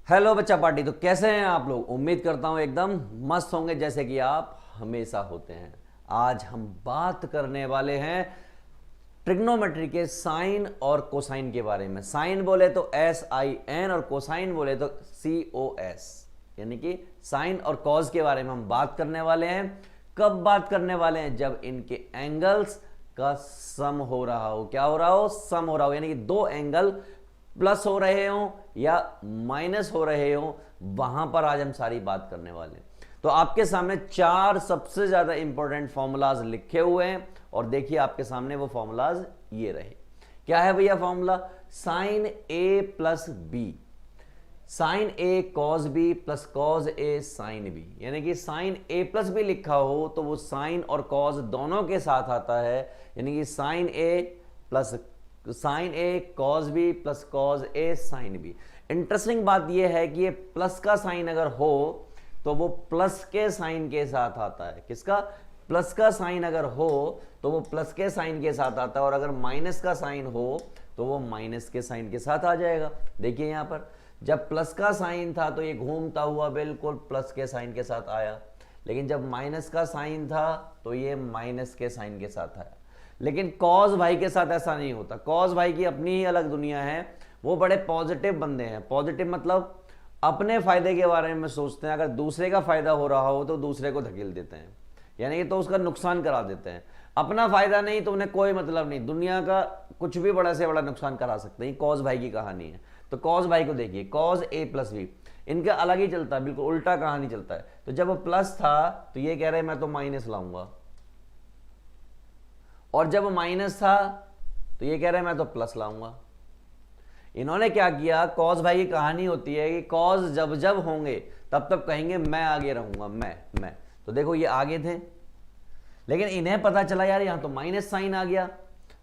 Hello बच्चा party. तो कैसे हैं आप लोग? उम्मीद करता हूं एकदम मस्त होंगे जैसे कि आप हमेशा होते हैं। आज हम बात करने वाले हैं ट्रिग्नोमेट्री के साइन और कोसाइन के बारे में। साइन बोले तो SIN और कोसाइन बोले तो COS, यानी कि साइन और कॉज के बारे में हम बात करने वाले हैं। कब बात करने वाले हैं? जब इनके एंगल्स का सम हो रहा हो। क्या हो रहा हो? सम हो रहा हो, यानी कि दो एंगल प्लस हो रहे हो या माइनस हो रहे हो, वहां पर आज हम सारी बात करने वाले हैं। तो आपके सामने चार सबसे ज्यादा इंपॉर्टेंट फॉर्मूलाज लिखे हुए हैं और देखिए आपके सामने वो फॉर्मूलाज ये रहे। क्या है भैया formula? Sine A plus B, sine A cos B plus cos A sine B, यानी कि साइन A प्लस बी लिखा हो तो वो साइन और कॉस दोनों के साथ आता है, यानी कि sine A plus sine A cos B plus cos A sine B। Interesting बात यह है कि ये प्लस का साइन अगर हो तो वो प्लस के साइन के साथ आता है। किसका? प्लस का साइन अगर हो तो वो प्लस के साइन के साथ आता है, और अगर माइनस का साइन हो तो वो माइनस के साइन के साथ आ जाएगा। देखिए यहां पर जब प्लस का साइन था तो ये घूमता हुआ बिल्कुल प्लस के साइन के साथ आया, लेकिन जब माइनस का साइन था तो ये माइनस के साइन के साथ आया। लेकिन कॉस भाई के साथ ऐसा नहीं होता। कॉस भाई की अपनी ही अलग दुनिया है। वो बड़े पॉजिटिव बंदे हैं। पॉजिटिव मतलब अपने फायदे के बारे में सोचते हैं। अगर दूसरे का फायदा हो रहा हो तो दूसरे को धकेल देते हैं, यानी कि तो उसका नुकसान करा देते हैं। अपना फायदा नहीं तो उन्हें कोई मतलब नहीं, दुनिया का कुछ भी बड़ा से बड़ा नुकसान करा सकते हैं। कॉस भाई की कहानी है। तो कॉस भाई को देखिए, कॉस A प्लस बी, इनका अलग ही चलता है, बिल्कुल उल्टा कहानी चलता है। तो जब प्लस था तो ये कह रहे हैं मैं तो माइनस लाऊंगा, और जब माइनस था तो ये कह रहे हैं मैं तो प्लस लाऊंगा। इन्होंने क्या किया? कॉस भाई की कहानी होती है कि कॉस जब जब होंगे तब तब कहेंगे मैं आगे रहूंगा, मैं। तो देखो ये आगे थे, लेकिन इन्हें पता चला यार यहां तो माइनस साइन आ गया।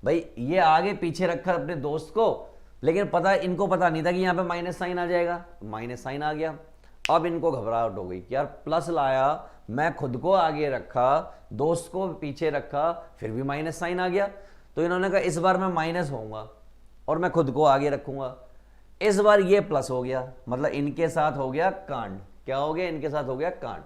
भाई ये आगे पीछे रखा अपने दोस्त को, लेकिन इनको पता नहीं था कि यहां पे माइनस साइन आ जाएगा। माइनस साइन आ गया। अब इनको घबराहट हो गई कि यार प्लस लाया, मैं खुद को आगे रखा, दोस्त को पीछे रखा, फिर भी माइनस साइन आ गया। तो इन्होंने कहा इस बार मैं माइनस होऊंगा और मैं खुद को आगे रखूंगा। इस बार ये प्लस हो गया, मतलब इनके साथ हो गया कांड। क्या हो गया? इनके साथ हो गया कांड।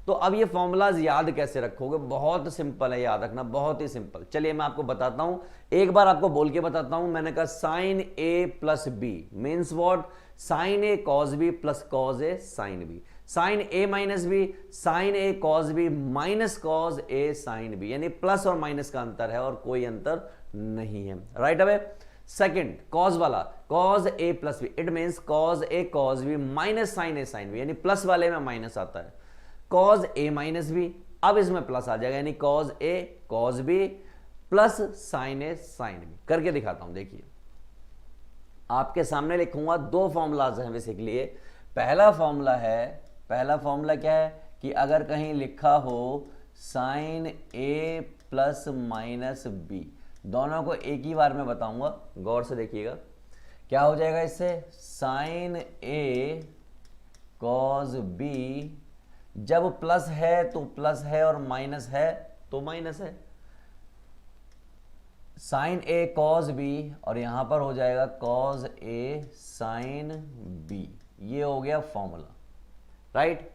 तो अब ये फॉर्मूलाज याद कैसे रखोगे? बहुत सिंपल है याद रखना, बहुत ही सिंपल। चलिए मैं आपको बताता हूं, एक बार आपको बोल के बताता हूं। मैंने कहा sine A plus B means what? Sine A cos B plus cos A sine B। Sine A minus B, sine A cos B minus cos A sine B, यानी प्लस और माइनस का अंतर है और कोई अंतर नहीं है। राइट अवे सेकंड कॉस वाला, cos A plus B, it means cos A cos B minus sine A sine B, यानी प्लस वाले में माइनस आता है। कॉस A माइनस बी, अब इसमें प्लस आ जाएगा, यानी cos A cos B plus sine A sine B। करके दिखाता हूं, देखिए आपके सामने लिखूंगा। दो फॉर्मूलाज हैं बेसिकली। पहला फॉर्मूला क्या है कि अगर कहीं लिखा हो sine A plus minus B, दोनों को एक ही बार में बताऊंगा, गौर से देखिएगा। क्या हो जाएगा इससे? साइन A कॉस B, जब प्लस है तो प्लस है और माइनस है तो माइनस है। साइन A कॉस B, और यहां पर हो जाएगा कॉस A साइन B। ये हो गया फॉर्मूला। राइट।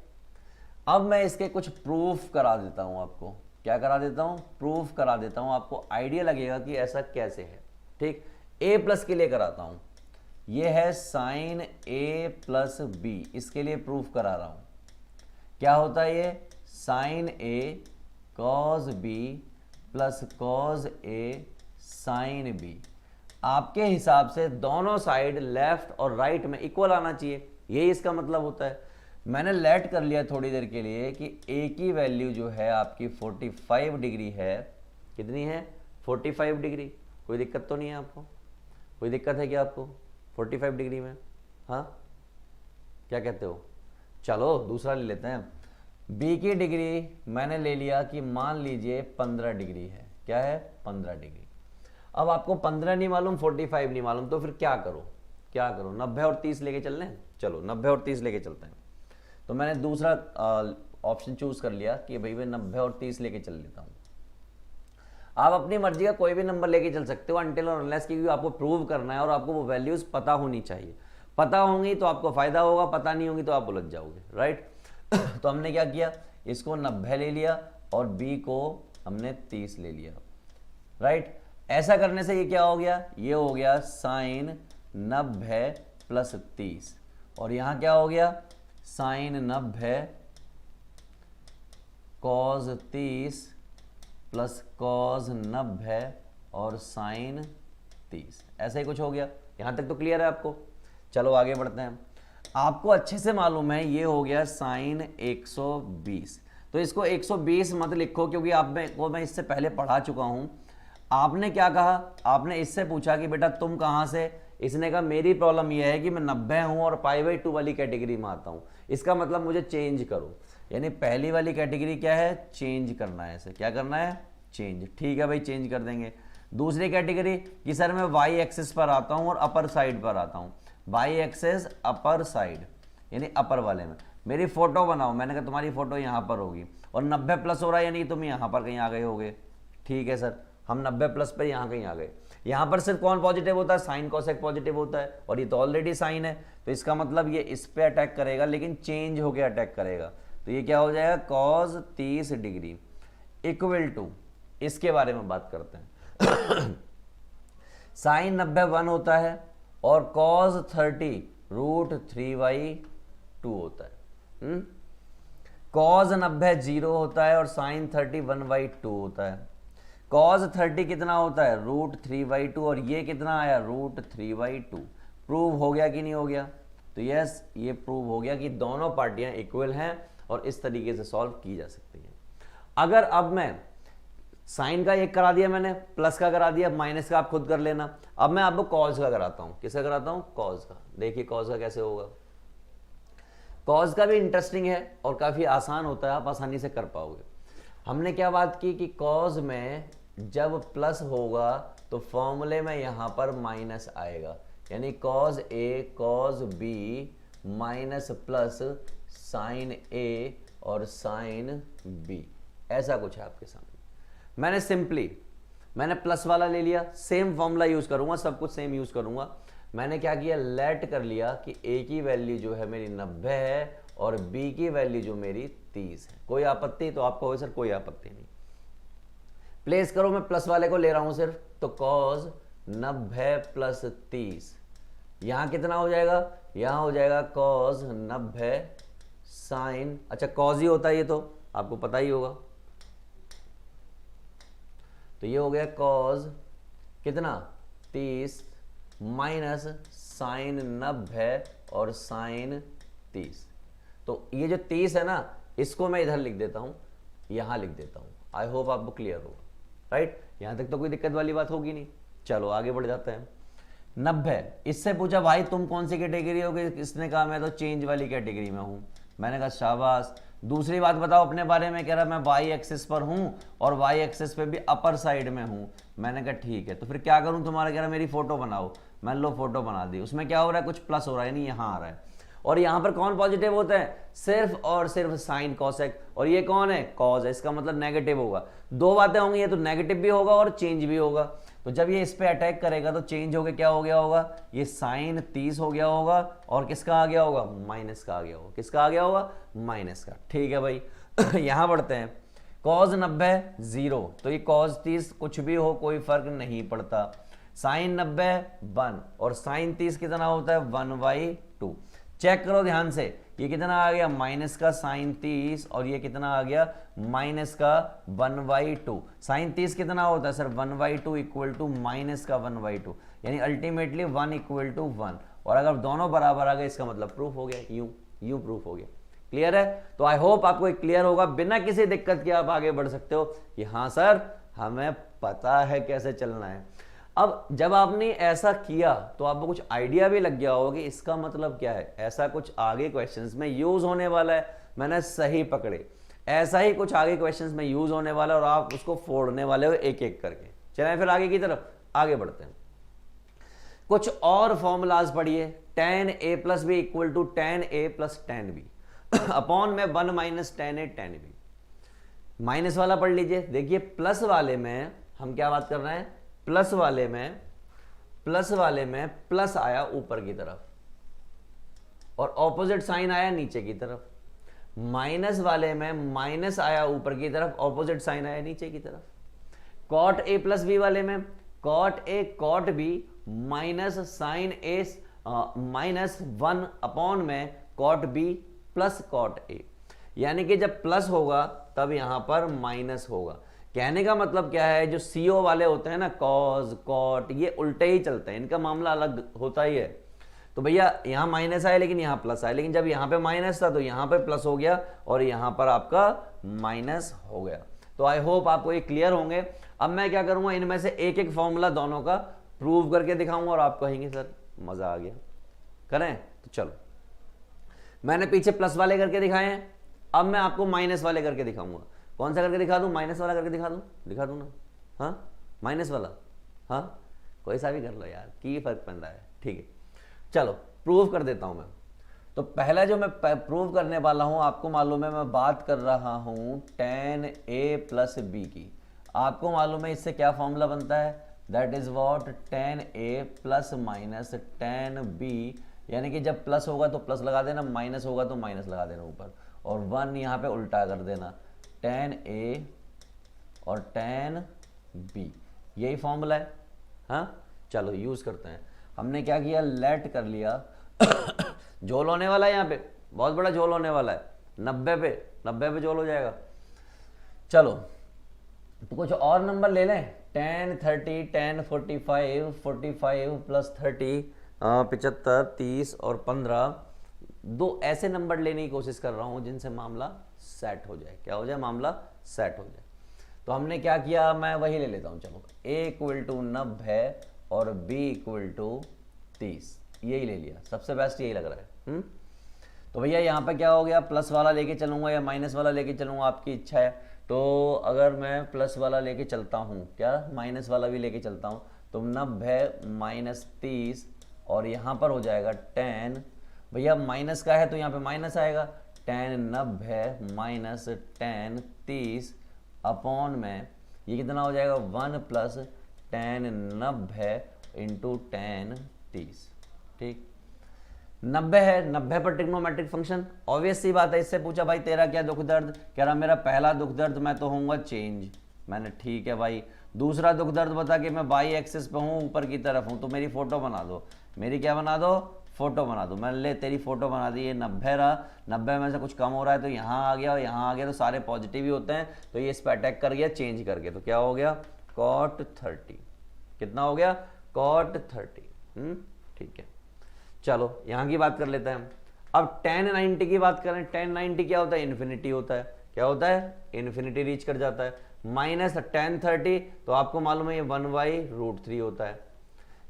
अब मैं इसके कुछ प्रूफ करा देता हूं आपको। क्या करा देता हूं? प्रूफ करा देता हूं, आपको आइडिया लगेगा कि ऐसा कैसे है। ठीक, A प्लस के लिए कराता हूं। ये है साइन A प्लस B, इसके लिए प्रूफ करा रहा हूं। क्या होता है ये? Sine A cos B plus cos A sine B। आपके हिसाब से दोनों साइड लेफ्ट और राइट में इक्वल आना चाहिए, यही इसका मतलब होता है। मैंने लेट कर लिया थोड़ी देर के लिए कि A की वैल्यू जो है आपकी 45 डिग्री है। कितनी है? 45 डिग्री। कोई दिक्कत तो नहीं है आपको? कोई दिक्कत है क्या आपको 45 डिग्री में? हाँ, क्या कहते हो? चलो दूसरा ले लेते हैं। B की डिग्री मैंने ले लिया कि मान लीजिए 15 डिग्री है। क्या है? 15 डिग्री। अब आपको 15 नहीं मालूम, 45 नहीं मालूम, तो फिर क्या करो? 90 और 30 लेके चल लें? चलो 90 और 30 लेके चलते हैं। तो मैंने दूसरा ऑप्शन चूज कर लिया कि भाई मैं 90 और 30 लेके चल लेता हूं। आप अपनी मर्जी का कोई भी नंबर लेके चल सकते हो, अनटिल और अनलेस, क्योंकि आपको प्रूव करना है और आपको वो वैल्यूज पता होनी चाहिए। पता होंगी तो आपको फायदा होगा, पता नहीं होंगी तो आप उलझ जाओगे, राइट। तो हमने क्या किया, इसको 90 ले लिया और b को हमने 30 ले लिया, राइट। ऐसा करने से ये क्या हो गया, ये हो गया साइन 90 प्लस 30, और यहां क्या हो गया साइन 90 कॉस 30 प्लस कॉस 90 और साइन 30, ऐसा ही कुछ हो गया। यहां तक तो क्लियर है आपको। चलो आगे बढ़ते हैं। आपको अच्छे से मालूम है ये हो गया साइन 120, तो इसको 120 मत लिखो क्योंकि मैं इससे पहले पढ़ा चुका हूं। आपने क्या कहा, आपने इससे पूछा कि बेटा तुम कहां से, इसने कहा मेरी प्रॉब्लम यह है कि मैं 90 हूं और π/2 वाली कैटेगरी में आता हूं, इसका मतलब मुझे चेंज करो। यानी पहली वाली कैटेगरी क्या है, चेंज करना है, इसे क्या करना है, चेंज। ठीक है भाई, चेंज कर देंगे। दूसरी कैटेगरी कि सर मैं वाई एक्सिस पर आता हूं और अपर साइड पर आता हूं, वाई एक्सिस अपर साइड यानी अपर वाले में मेरी फोटो बनाओ। मैंने कहा तुम्हारी फोटो यहां पर होगी और 90 प्लस हो रहा है यानी तुम यहां पर कहीं आ गए होगे। ठीक है सर, हम 90 प्लस पर यहां कहीं आ गए। यहां पर सिर्फ कौन पॉजिटिव होता है, साइन कोसेक पॉजिटिव होता है, और ये तो ऑलरेडी साइन है, तो इसका मतलब ये इस पे अटैक करेगा लेकिन चेंज होकर अटैक करेगा। तो ये क्या हो जाएगा, कॉस 30 डिग्री इक्वल टू, इसके बारे में बात करते हैं। साइन 90 1 होता है और कॉस 30 √3/2 होता है। कॉस 90 0 होता है और साइन 30 1/2 होता है। कॉस 30 कितना होता है, √3/2, और ये कितना आया, √3/2। प्रूव हो गया कि नहीं हो गया, तो यस ये प्रूव हो गया कि दोनों पार्टियां इक्वल हैं और इस तरीके से सॉल्व की जा सकती है। अगर अब मैं साइन का एक करा दिया मैंने, प्लस का करा दिया, माइनस का आप खुद कर लेना। अब मैं आपको कॉस का कराता हूं, किसका कराता हूं, कॉस का। देखिए कॉस का कैसे होगा। कॉस का भी इंटरेस्टिंग है और काफी आसान होता है, आप आसानी से कर पाओगे। हमने क्या बात की कि कॉस में जब प्लस होगा तो फॉर्मूले में यहां पर माइनस आएगा, यानी cos A cos B minus plus sine A और साइन बी, ऐसा कुछ है आपके सामने। मैंने प्लस वाला ले लिया, सेम फॉर्मूला यूज करूंगा, सब कुछ सेम यूज करूंगा। मैंने क्या किया, लेट कर लिया कि ए की वैल्यू जो है मेरी 90 है और बी की वैल्यू जो मेरी 30 है। कोई आपत्ति, तो आपको सर कोई आपत्ति नहीं। प्लेस करो, मैं प्लस वाले को ले रहा हूं सिर्फ, तो कॉस 90 प्लस 30 यहां कितना हो जाएगा, यहां हो जाएगा कॉस 90 साइन, अच्छा कॉस ही होता है ये तो आपको पता ही होगा, तो ये हो गया कॉस कितना 30 माइनस साइन 90 और साइन 30। तो ये जो 30 है ना, इसको मैं इधर लिख देता हूं, यहां लिख देता हूं। आई होप आपको क्लियर होगा, राइट। यहां तक तो कोई दिक्कत वाली बात होगी नहीं। चलो आगे बढ़ जाते हैं। 90, इससे पूछा भाई तुम कौन सी कैटेगरी हो, इसने कहा मैं तो चेंज वाली कैटेगरी में हूं। मैंने कहा शाबाश। दूसरी बात बताओ अपने बारे में, कह रहा मैं वाई एक्सिस पर हूं और वाई एक्सिस पे भी अपर साइड में हूं। मैंने कहा ठीक है, तो फिर क्या करूं, तुम्हारा कह रहा मेरी फोटो बनाओ। मान लो फोटो बना दी, उसमें क्या हो रहा है, कुछ प्लस हो रहा है, नहीं यहां आ रहा है, और यहां पर कौन पॉजिटिव होता है, सिर्फ और सिर्फ साइन कॉसेक, और ये कौन है, कॉस है, इसका मतलब नेगेटिव होगा। दो बातें होंगी, ये तो नेगेटिव भी होगा और चेंज भी होगा। तो जब ये इस पे अटैक करेगा तो चेंज होके क्या हो गया होगा, ये साइन 30 हो गया होगा और किसका आ गया होगा, माइनस का आ गया होगा। किसका आ गया होगा, माइनस का। ठीक है भाई। यहां बढ़ते हैं। कॉस 90 0, तो ये कॉस 30 कुछ भी हो कोई फर्क नहीं पड़ता। साइन 90 1 और साइन 30 कितना होता है, 1/2। चेक करो ध्यान से, ये कितना आ गया, माइनस का साइन 30 और ये कितना आ गया, माइनस का 1/2। साइन 30 कितना होता है सर, 1/2 इक्वल टू माइनस का 1/2, यानी अल्टीमेटली 1 इक्वल टू 1। और अगर दोनों बराबर आ गए इसका मतलब प्रूफ हो गया, यूं प्रूफ हो गया। क्लियर है। तो आई होप आपको क्लियर होगा, बिना किसी दिक्कत के आप आगे बढ़ सकते हो कि हाँ सर हमें पता है कैसे चलना है। अब जब आपने ऐसा किया तो आपको कुछ आइडिया भी लग गया होगा कि इसका मतलब क्या है, ऐसा कुछ आगे क्वेश्चंस में यूज होने वाला है। मैंने सही पकड़े, ऐसा ही कुछ आगे क्वेश्चंस में यूज होने वाला है और आप उसको फोड़ने वाले हो एक एक करके। चलें फिर आगे की तरफ आगे बढ़ते हैं। कुछ और फॉर्मूलाज पढ़िए। tan a plus b equal to tan a प्लस tan b अपॉन में 1 minus tan a tan b। Minus वाला पढ़ लीजिए। देखिए प्लस वाले में हम क्या बात कर रहे हैं, प्लस वाले में प्लस आया ऊपर की तरफ, और ऑपोजिट साइन आया नीचे की तरफ। माइनस वाले में माइनस आया ऊपर की तरफ, ऑपोजिट साइन आया नीचे की तरफ। कॉट ए प्लस बी वाले में cot A cot B minus sine A minus 1 upon में cot B plus cot A, यानी कि जब प्लस होगा तब यहां पर माइनस होगा। कहने का मतलब क्या है, जो सीओ वाले होते हैं ना, कॉज कॉट, ये उल्टे ही चलते हैं, इनका मामला अलग होता ही है। तो भैया यहां माइनस आया लेकिन यहां प्लस आया, लेकिन जब यहां पे माइनस था तो यहां पे प्लस हो गया और यहां पर आपका माइनस हो गया। तो आई होप आपको ये क्लियर होंगे। अब मैं क्या करूंगा, इनमें से एक एक फॉर्मूला दोनों का प्रूव करके दिखाऊंगा और आप कहेंगे सर मजा आ गया, करें? तो चलो, मैंने पीछे प्लस वाले करके दिखाए हैं, अब मैं आपको माइनस वाले करके दिखाऊंगा। कौन सा करके दिखा दूं? माइनस वाला करके दिखा दूं ना? हाँ, माइनस वाला, हाँ, कोई सा भी कर लो यार, की फर्क पड़ रहा है। ठीक है, चलो प्रूव कर देता हूं मैं। तो पहला जो मैं प्रूव करने वाला हूं, आपको मालूम है मैं बात कर रहा हूं tan a प्लस बी की। आपको मालूम है इससे क्या फॉर्मूला बनता है, that is what tan a plus minus tan b, यानी कि जब प्लस होगा तो प्लस लगा देना, माइनस होगा तो माइनस लगा देना ऊपर, और 1 यहाँ पे उल्टा कर देना, tan a और tan b, यही फॉर्मूला है। हाँ, चलो यूज करते हैं। हमने क्या किया, लेट कर लिया झोल होने वाला है, यहाँ पे बहुत बड़ा झोल होने वाला है, 90 पे झोल हो जाएगा। चलो तो कुछ और नंबर ले लें, 10 30 10 45 45 प्लस 30 75 30 और 15, दो ऐसे नंबर लेने की कोशिश कर रहा हूं जिनसे मामला सेट हो जाए। क्या हो जाए? मामला सेट हो जाए। तो हमने क्या किया, मैं वही ले लेता हूं। चलो, a इक्वल टू 90 और b इक्वल टू 30, यही ले लिया, सबसे बेस्ट यही लग रहा है। तो भैया यहाँ पे क्या हो गया, प्लस वाला लेके चलूंगा या माइनस वाला लेके चलूंगा, आपकी इच्छा है। तो अगर मैं प्लस वाला लेके चलता हूँ, क्या माइनस वाला भी लेके चलता हूँ, तो 90 माइनस 30 और यहाँ पर हो जाएगा 10, भैया माइनस का है तो यहाँ पे माइनस आएगा, 10 90 माइनस 10 30 अपॉन में ये कितना हो जाएगा, 1 प्लस 10 90 इंटू 10 30। ठीक, 90 है, 90 पर ट्रिग्नोमेट्रिक फंक्शन, ऑब्वियस सी बात है। इससे पूछा भाई तेरा क्या दुख दर्द, कह रहा मेरा पहला दुख दर्द मैं तो होऊंगा चेंज। मैंने ठीक है भाई, दूसरा दुख दर्द बता कि मैं बाई एक्सिस पे हूँ, ऊपर की तरफ हूँ, तो मेरी फोटो बना दो, मेरी क्या बना दो, फोटो बना दो। मैंने ले तेरी फोटो बना दी, ये 90 रहा, 90 में से कुछ कम हो रहा है तो यहाँ आ गया और यहाँ आ गया, तो सारे पॉजिटिव ही होते हैं, तो ये इस पर अटैक कर गया चेंज करके, तो क्या हो गया, cot 30। कितना हो गया, cot 30। ठीक है, चलो यहाँ की बात कर लेते हैं हम। अब tan 90 की बात करें, tan 90 क्या होता है, इन्फिनिटी होता है। क्या होता है, इन्फिनिटी रीच कर जाता है। माइनस tan 30 तो आपको मालूम है ये 1/√3 होता है।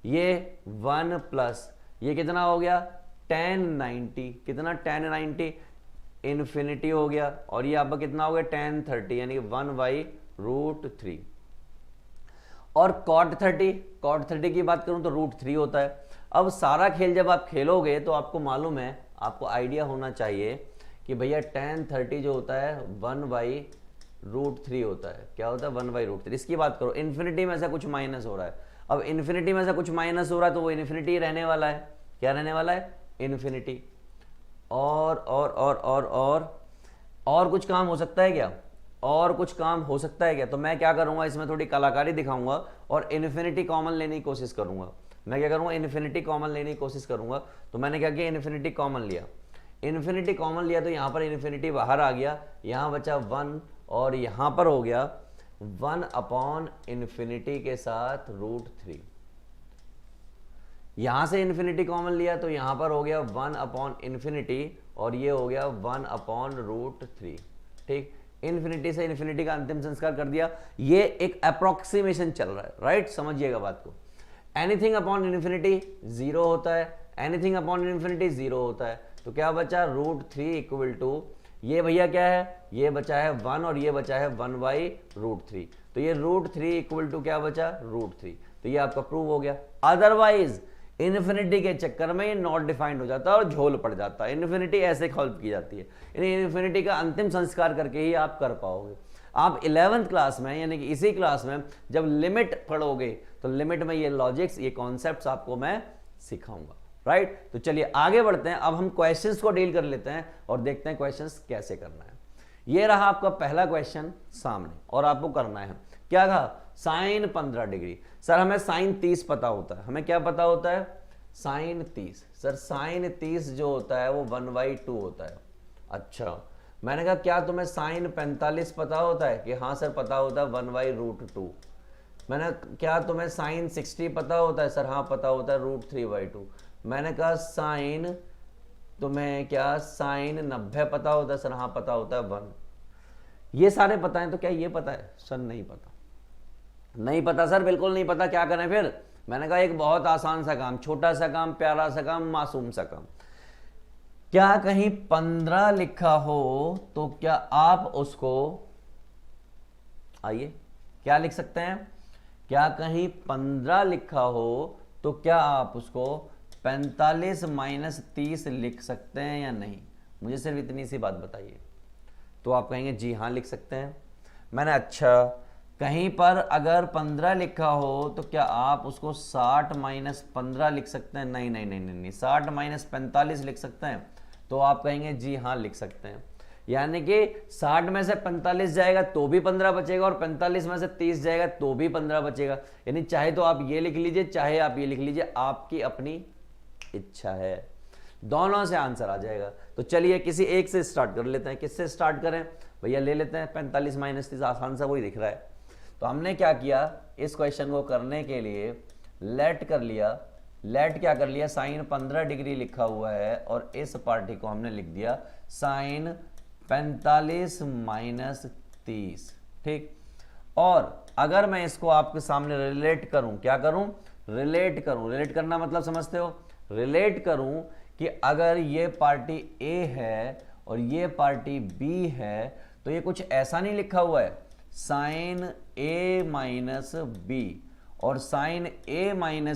ये 1 प्लस ये कितना हो गया, tan 90, कितना tan 90 इन्फिनिटी हो गया, और ये आपका कितना हो गया tan 30, यानी कि 1/√3। और cot 30 की बात करूं तो √3 होता है। अब सारा खेल जब आप खेलोगे तो आपको मालूम है, आपको आइडिया होना चाहिए कि भैया tan 30 जो होता है 1/√3 होता है। क्या होता है, 1/√3। इसकी बात करो, इन्फिनिटी में से कुछ माइनस हो रहा है, अब इन्फिनिटी में से कुछ माइनस हो रहा है तो वो इन्फिनिटी रहने वाला है। क्या रहने वाला है, इन्फिनिटी। और कुछ काम हो सकता है क्या, और कुछ काम हो सकता है क्या? तो मैं क्या करूंगा, इसमें थोड़ी कलाकारी दिखाऊंगा और इन्फिनिटी कॉमन लेने की कोशिश करूंगा। मैं क्या करूंगा, इन्फिनिटी कॉमन लेने की कोशिश करूंगा। तो मैंने क्या किया, इन्फिनिटी कॉमन लिया, इन्फिनिटी कॉमन लिया तो यहां पर इन्फिनिटी बाहर आ गया, यहां बचा 1 और यहां पर हो गया 1/∞ के साथ √3। यहां से इन्फिनिटी कॉमन लिया तो यहां पर हो गया 1/∞ और ये हो गया 1/√3। ठीक, इन्फिनिटी से इन्फिनिटी का अंतिम संस्कार कर दिया। ये एक अप्रोक्सीमेशन चल रहा है, राइट, समझिएगा बात को। एनीथिंग अपॉन इन्फिनिटी 0 होता है, एनीथिंग अपॉन इन्फिनिटी 0 होता है, तो क्या बचा, √3 इक्वल टू ये भैया क्या है, ये बचा है 1 और ये बचा है 1/√3, तो ये √3 इक्वल टू क्या बचा, √3। तो ये आपका प्रूव हो गया। अदरवाइज इन्फिनिटी के चक्कर में ये नॉट डिफाइंड हो जाता है और झोल पड़ जाता है। इन्फिनिटी ऐसे सॉल्व की जाती है, इन्फिनिटी का अंतिम संस्कार करके ही आप कर पाओगे। आप 11th क्लास में, यानी कि इसी क्लास में जब लिमिट पढ़ोगे तो लिमिट में ये लॉजिक्स, ये कॉन्सेप्ट्स आपको मैं सिखाऊंगा। राइट। तो चलिए आगे बढ़ते हैं, अब हम क्वेश्चंस को डील कर लेते हैं और देखते हैं क्वेश्चंस कैसे करना है। ये रहा आपका पहला क्वेश्चन सामने और आपको करना है क्या कहा, साइन 15 डिग्री। सर हमें साइन 30 पता होता है, हमें क्या पता होता है, साइन 30। सर साइन 30 जो होता है वो 1/2 होता है। अच्छा, मैंने कहा क्या तुम्हें साइन 45 पता होता है, कि हाँ सर पता होता है 1/√2। मैंने क्या तुम्हें साइन 60 पता होता है, सर हाँ पता होता है √3/2। मैंने कहा साइन तुम्हें क्या साइन 90 पता होता है, सर हाँ पता होता है 1। ये सारे पता है, तो क्या ये पता है, सर नहीं पता। नहीं पता सर, बिल्कुल नहीं पता, क्या करें फिर। मैंने कहा एक बहुत आसान सा काम, छोटा सा काम, प्यारा सा काम, मासूम सा काम। क्या कहीं 15 लिखा हो तो क्या आप उसको, आइए क्या लिख सकते हैं, क्या कहीं 15 लिखा हो तो क्या आप उसको 45 - 30 लिख सकते हैं या नहीं। मुझे सिर्फ इतनी सी बात बताइए। तो आप कहेंगे जी हाँ लिख सकते हैं। मैंने अच्छा, कहीं पर अगर 15 लिखा हो तो क्या आप उसको 60 - 15 लिख सकते हैं। नहीं नहीं नहीं नहीं, 60 - 45 लिख सकते हैं। तो आप कहेंगे जी हाँ लिख सकते हैं। यानी कि 60 में से 45 जाएगा तो भी 15 बचेगा, और 45 में से 30 जाएगा तो भी 15 बचेगा। यानी चाहे तो आप ये लिख लीजिए, चाहे आप ये लिख लीजिए, आपकी अपनी इच्छा है, दोनों से आंसर आ जाएगा। तो चलिए किसी एक से स्टार्ट कर लेते हैं। किससे स्टार्ट करें भैया, ले लेते हैं 45 - 30, आसान सा वही दिख रहा है। तो हमने क्या किया, इस क्वेश्चन को करने के लिए लेट कर लिया। लेट क्या कर लिया, साइन 15 डिग्री लिखा हुआ है और इस पार्टी को हमने लिख दिया साइन 45 - 30। ठीक, और अगर मैं इसको आपके सामने रिलेट करूं, क्या करूं, रिलेट करूं। रिलेट करना मतलब समझते हो, रिलेट करूं कि अगर ये पार्टी ए है और ये पार्टी बी है तो ये कुछ ऐसा नहीं लिखा हुआ है साइन A - B, और साइन A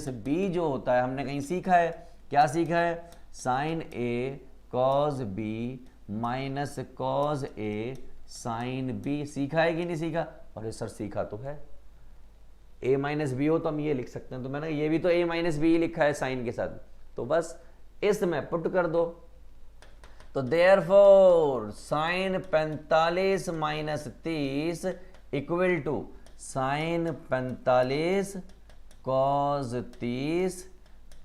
- B जो होता है हमने कहीं सीखा है, क्या सीखा है, sine A cos B minus cos A sine B। सीखा है कि नहीं सीखा, और सर सीखा तो है। A - B हो तो हम ये लिख सकते हैं, तो मैंने ये भी तो A - B लिखा है साइन के साथ, तो बस इसमें पुट कर दो। तो therefore sine 45 - 30 equal to sine 45 cos 30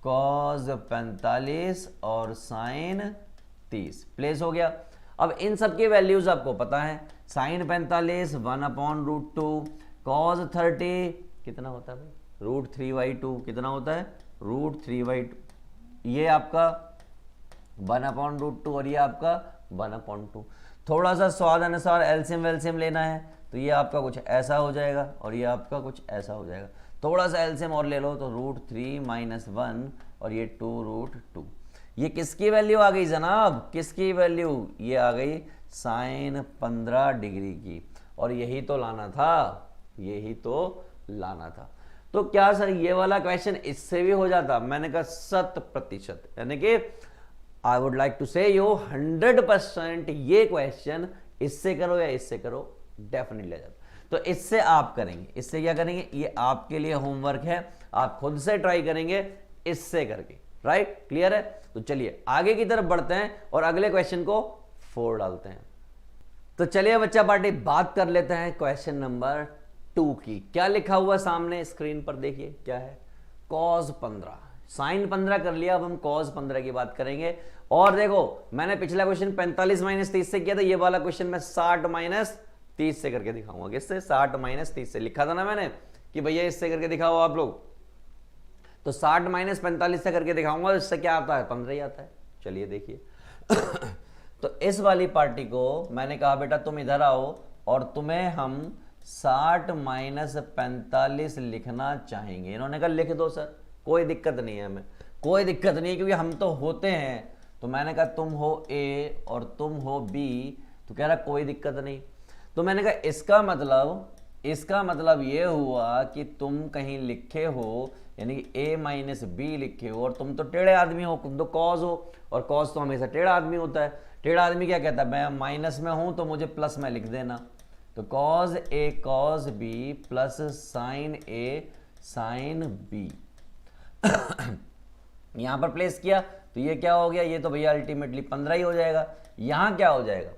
cos 45 और साइन 30 प्लेस हो गया। अब इन सब की वैल्यूज आपको पता है, साइन 45 1/√2, cos 30 कितना होता है भाई, √3/2 कितना होता है, √3/2। ये आपका 1/√2 और ये आपका 1/2। थोड़ा सा स्वाद अनुसार एलसीएम वेलसीएम लेना है तो ये आपका कुछ ऐसा हो जाएगा और ये आपका कुछ ऐसा हो जाएगा। थोड़ा सा एलसीएम और ले लो तो √3 - 1 और ये 2√2। ये किसकी वैल्यू आ गई जनाब, किसकी वैल्यू, ये आ गई साइन 15 डिग्री की। और यही तो लाना था, यही तो लाना था। तो क्या सर ये वाला क्वेश्चन इससे भी हो जाता, मैंने कहा 100%, यानी कि आई would like to say you 100% ये क्वेश्चन इससे करो या इससे करो डेफिनेटली आ जाता। तो इससे आप करेंगे, इससे क्या करेंगे, ये आपके लिए होमवर्क है, आप खुद से ट्राई करेंगे इससे करके, राइट, क्लियर है। तो चलिए आगे की तरफ बढ़ते हैं और अगले क्वेश्चन को 4 डालते हैं। तो चलिए बच्चा पार्टी बात कर लेते हैं क्वेश्चन नंबर 2 की। क्या लिखा हुआ सामने स्क्रीन पर देखिए, क्या है, cos 15, साइन 15 कर लिया, अब हम cos 15 की बात करेंगे। और देखो मैंने पिछला क्वेश्चन 45 - 30 से किया था, ये वाला क्वेश्चन मैं 60 - 30 से करके दिखाऊंगा। किससे, 60 - 30 से लिखा था ना मैंने कि भैया इससे करके दिखाओ आप लोग, तो 60 - 45 से करके दिखाऊंगा। इससे क्या आता है, 15 ही आता है। चलिए देखिए तो इस वाली पार्टी को मैंने कहा बेटा तुम इधर आओ और तुम्हें हम 60 - 45 लिखना चाहेंगे। इन्होंने कहा लिख दो सर, कोई दिक्कत नहीं है, हमें कोई दिक्कत नहीं है क्योंकि हम तो होते हैं। तो मैंने कहा तुम हो A और तुम हो B, तो कह रहा कोई दिक्कत नहीं। तो मैंने कहा इसका मतलब ये हुआ कि तुम कहीं लिखे हो, यानी कि A - B लिखे हो, और तुम तो टेढ़े आदमी हो, तुम तो कॉस हो, और कॉस तो हमेशा टेढ़ा आदमी होता है। टेढ़ा आदमी क्या कहता है, मैं माइनस में हूं तो मुझे प्लस में लिख देना। तो cos A cos B plus sine A sine B यहां पर प्लेस किया तो ये क्या हो गया, ये तो भैया अल्टीमेटली 15 ही हो जाएगा। यहां क्या हो जाएगा,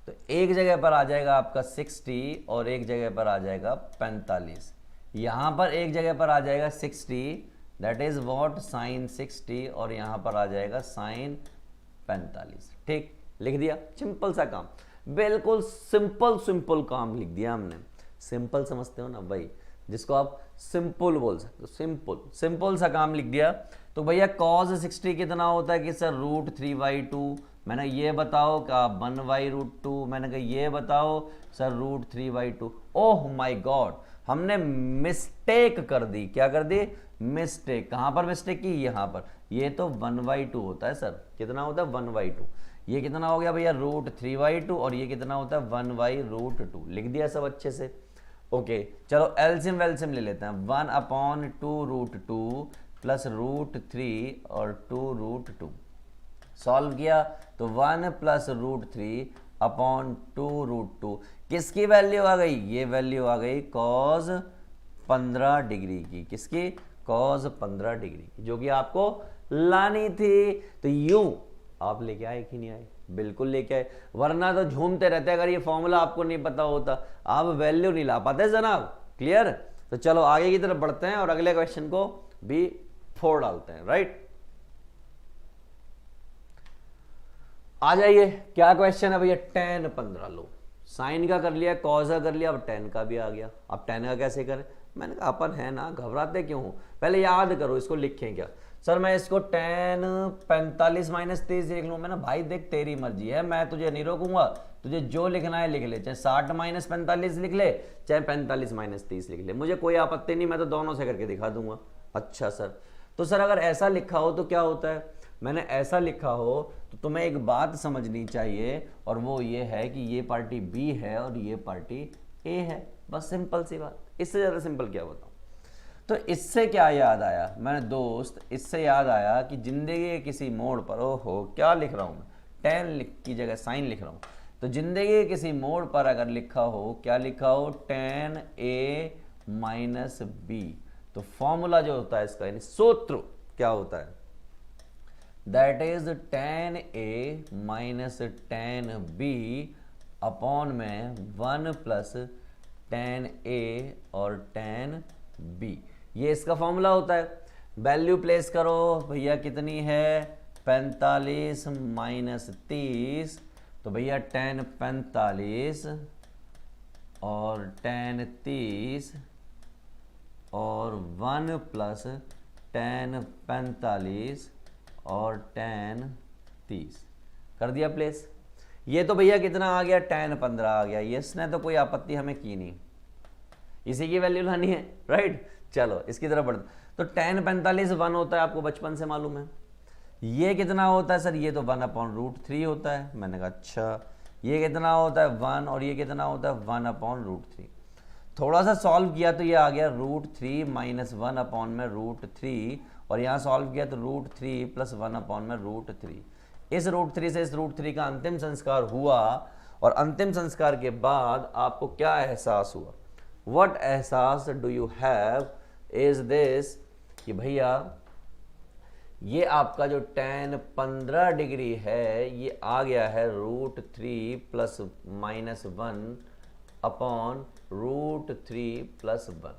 तो एक जगह पर आ जाएगा आपका 60 और एक जगह पर आ जाएगा 45। यहां पर एक जगह पर आ जाएगा 60, दैट इज व्हाट साइन 60, और यहां पर आ जाएगा साइन 45। ठीक, लिख दिया, सिंपल सा काम, बिल्कुल सिंपल काम लिख दिया हमने। सिंपल समझते हो ना भाई, जिसको आप सिंपल बोल सकते हो, सिंपल सा काम लिख दिया। तो भैया cos 60 कितना होता है कि सर √3/2। मैंने ये बताओ क्या 1/√2, मैंने कहा ये बताओ सर √3/2। ओह माय गॉड, हमने मिस्टेक कर दी। क्या कर दी, मिस्टेक। कहां पर मिस्टेक की, यहां पर। ये तो 1/2 होता है सर, कितना होता है 1/2। ये कितना हो गया भैया √3/2, और ये कितना होता है 1/√2। लिख दिया सब अच्छे से। ओके चलो एलसियम वेलसियम ले लेते हैं। 1/2√2 प्लस √3 और 2√2 सॉल्व किया तो 1 प्लस √3/2√2 किसकी वैल्यू आ गई, ये वैल्यू आ गई cos 15 डिग्री की। किसकी, cos 15 डिग्री की, जो कि आपको लानी थी। तो यूं आप लेके आए कि नहीं आए, बिल्कुल लेके आए, वरना तो झूमते रहते अगर ये फॉर्मूला आपको नहीं पता होता, आप वैल्यू नहीं ला पाते जनाब। क्लियर, तो चलो आगे की तरफ बढ़ते हैं और अगले क्वेश्चन को भी फोड़ डालते हैं। राइट, आ जाइए, क्या क्वेश्चन है भैया, tan 15 लो। साइन का कर लिया, कॉस का कर लिया, अब tan का भी आ गया। अब tan का कैसे करें, मैंने कहा अपन है ना, घबराते क्यों हो, पहले याद करो इसको। लिखें क्या सर, मैं इसको tan 45 - 30 लिख लूँ। मैंने भाई देख तेरी मर्जी है, मैं तुझे नहीं रोकूंगा, तुझे जो लिखना है लिख ले, चाहे 60 - 45 लिख ले, चाहे 45 - 30 लिख ले, मुझे कोई आपत्ति नहीं, मैं तो दोनों से करके दिखा दूंगा। अच्छा सर, तो सर अगर ऐसा लिखा हो तो क्या होता है, मैंने ऐसा लिखा हो तो तुम्हें एक बात समझनी चाहिए, और वो ये है कि ये पार्टी बी है और ये पार्टी ए है, बस सिंपल सी बात। इससे ज़्यादा सिंपल क्या बताऊँ। तो इससे क्या याद आया मैंने दोस्त, इससे याद आया कि जिंदगी के किसी मोड़ पर, ओहो क्या लिख रहा हूँ मैं, tan की जगह साइन लिख रहा हूँ। तो जिंदगी के किसी मोड़ पर अगर लिखा हो, क्या लिखा हो, tan A - B, तो फॉर्मूला जो होता है इसका, यानी सूत्र क्या होता है, that is tan A - tan B upon में 1 प्लस tan A और tan B, ये इसका फॉर्मूला होता है। वैल्यू प्लेस करो भैया, कितनी है 45 - 30, तो भैया tan 45 और tan 30 और 1 प्लस tan 45 और tan 30 कर दिया प्लेस। ये तो भैया कितना आ गया, tan 15 आ गया। इसने तो कोई आपत्ति हमें की नहीं, इसी की वैल्यू लानी है। राइट, चलो इसकी तरफ बढ़ते। तो tan 45 1 होता है, आपको बचपन से मालूम है। ये कितना होता है सर, ये तो 1/√3 होता है। मैंने कहा अच्छा, ये कितना होता है 1, और ये कितना होता है 1/√3। थोड़ा सा सॉल्व किया तो ये आ गया √3 - 1/√3, और यहाँ सॉल्व किया तो √3 + 1/√3। इस √3 से इस √3 का अंतिम संस्कार हुआ, और अंतिम संस्कार के बाद आपको क्या एहसास हुआ, व्हाट एहसास do you have is this, कि भैया ये आपका जो tan 15 डिग्री है ये आ गया है √3 + -1/√3 + 1।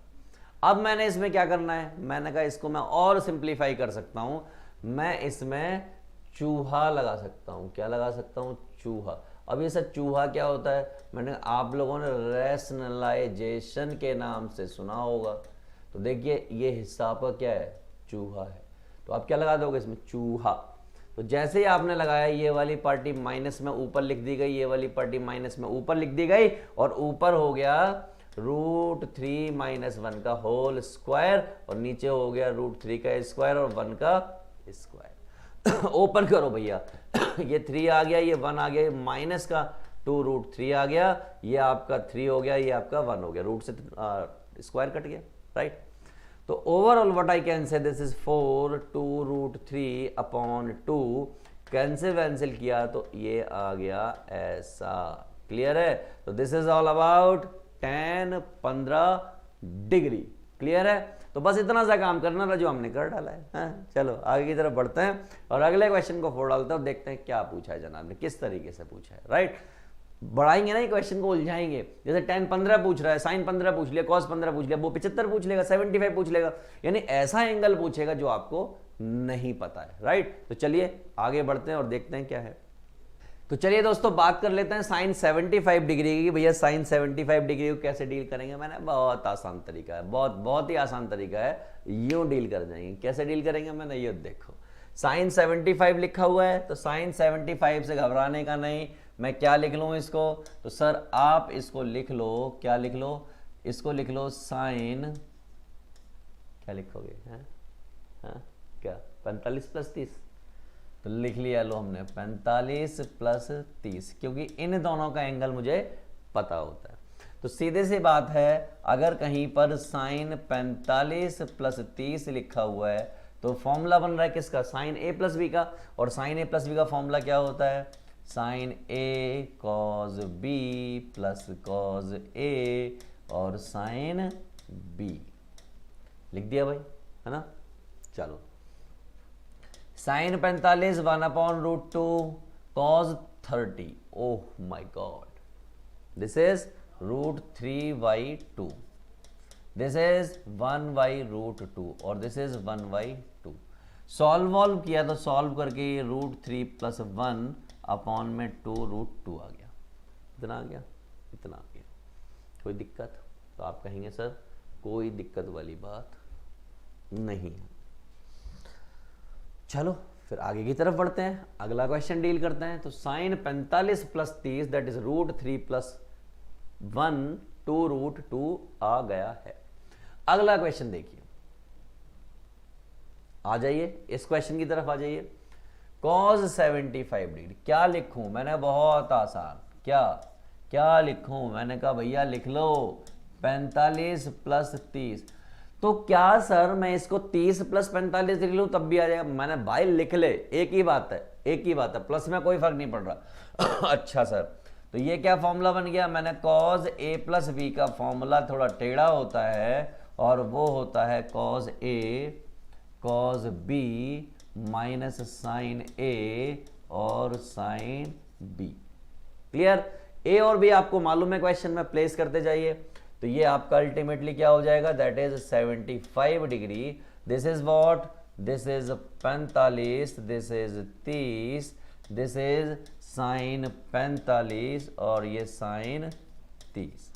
अब मैंने इसमें क्या करना है, मैंने कहा इसको मैं और सिंप्लीफाई कर सकता हूं, मैं इसमें चूहा लगा सकता हूं। क्या लगा सकता हूं, चूहा। अब ये सर चूहा क्या होता है, मैंने आप लोगों ने रैशनलाइजेशन के नाम से सुना होगा। तो देखिए ये हिस्सा आपका क्या है, चूहा है, तो आप क्या लगा दोगे इसमें, चूहा। तो जैसे ही आपने लगाया, ये वाली पार्टी माइनस में ऊपर लिख दी गई, ये वाली पार्टी माइनस में ऊपर लिख दी गई, और ऊपर हो गया √3 - 1 का होल स्क्वायर, और नीचे हो गया √3 का स्क्वायर और 1 का स्क्वायर। ओपन करो भैया, ये 3 आ गया, ये 1 आ गया, माइनस का 2√3 आ गया, ये आपका 3 हो गया, ये आपका 1 हो गया, रूट से स्क्वायर कट गया। राइट, तो overall what I can say, this is 4 2√3/2, cancel वैंसिल किया तो ये आ गया ऐसा। क्लियर है, तो this is all about tan 15 degree. Clear है, तो बस इतना सा काम करना था जो हमने कर डाला है। हाँ, चलो आगे की तरफ बढ़ते हैं और अगले क्वेश्चन को फोड़ डालते हैं और देखते हैं क्या पूछा है जनाब ने, किस तरीके से पूछा है। राइट, बढ़ाएंगे ना ये क्वेश्चन को, उलझाएंगे। जैसे tan 15 पूछ रहा है, sin 15 पूछ लिया, cos 15 पूछ लिया, वो 75 पूछ लेगा, 75 पूछ लेगा, यानी ऐसा एंगल पूछेगा जो आपको नहीं पता है। राइट, तो चलिए आगे बढ़ते हैं और देखते हैं क्या है। तो चलिए दोस्तों बात कर लेते हैं साइन 75 डिग्री की। भैया साइन 75 डिग्री को कैसे डील करेंगे? मैंने बहुत आसान तरीका है, बहुत ही आसान तरीका है, यूं डील कर जाएंगे। कैसे डील करेंगे? मैंने ये देखो, साइन 75 लिखा हुआ है, तो साइन 75 से घबराने का नहीं। मैं क्या लिख लूँ इसको? तो सर आप इसको लिख लो, क्या लिख लो? इसको लिख लो साइन, क्या लिखोगे? हाँ क्या 45 + 30, तो लिख लिया लो हमने 45 + 30, क्योंकि इन दोनों का एंगल मुझे पता होता है। तो सीधे सी बात है, अगर कहीं पर साइन 45 + 30 लिखा हुआ है तो फॉर्मूला बन रहा है किसका? साइन a + b का। और साइन a + b का फॉर्मूला क्या होता है? Sine a cos b + cos a और साइन b। लिख दिया भाई, है ना? चलो, sine 45 1/√2 cos 30, oh my God, this is √3/2, this is 1/√2 और दिस इज 1/2। सॉल्व किया तो सॉल्व करके ये √3 + 1/2√2 आ गया। इतना आ गया, इतना आ गया। कोई दिक्कत? तो आप कहेंगे सर कोई दिक्कत वाली बात नहीं है। चलो फिर आगे की तरफ बढ़ते हैं, अगला क्वेश्चन डील करते हैं। तो साइन 45 + 30 दैट इज √3 + 1/2√2 आ गया है। अगला क्वेश्चन देखिए, आ जाइए इस क्वेश्चन की तरफ आ जाइए। cos 75 डिग्री क्या लिखूं? मैंने बहुत आसान, क्या लिखूं? मैंने कहा भैया लिख लो 45 + 30। तो क्या सर मैं इसको 30 + 45 लिख लूं तब भी आ जाएगा? मैंने भाई लिख ले, एक ही बात है, प्लस में कोई फर्क नहीं पड़ रहा। अच्छा सर, तो ये क्या फॉर्मूला बन गया? मैंने cos a + b का फॉर्मूला थोड़ा टेढ़ा होता है और वो होता है cos a cos b - sin a और sin b। क्लियर? a और b आपको मालूम है, क्वेश्चन में प्लेस करते जाइए। तो ये आपका अल्टीमेटली क्या हो जाएगा? That is 75 degree. This is what? This is 45, this is 30, this is sine 45 और ये साइन 30।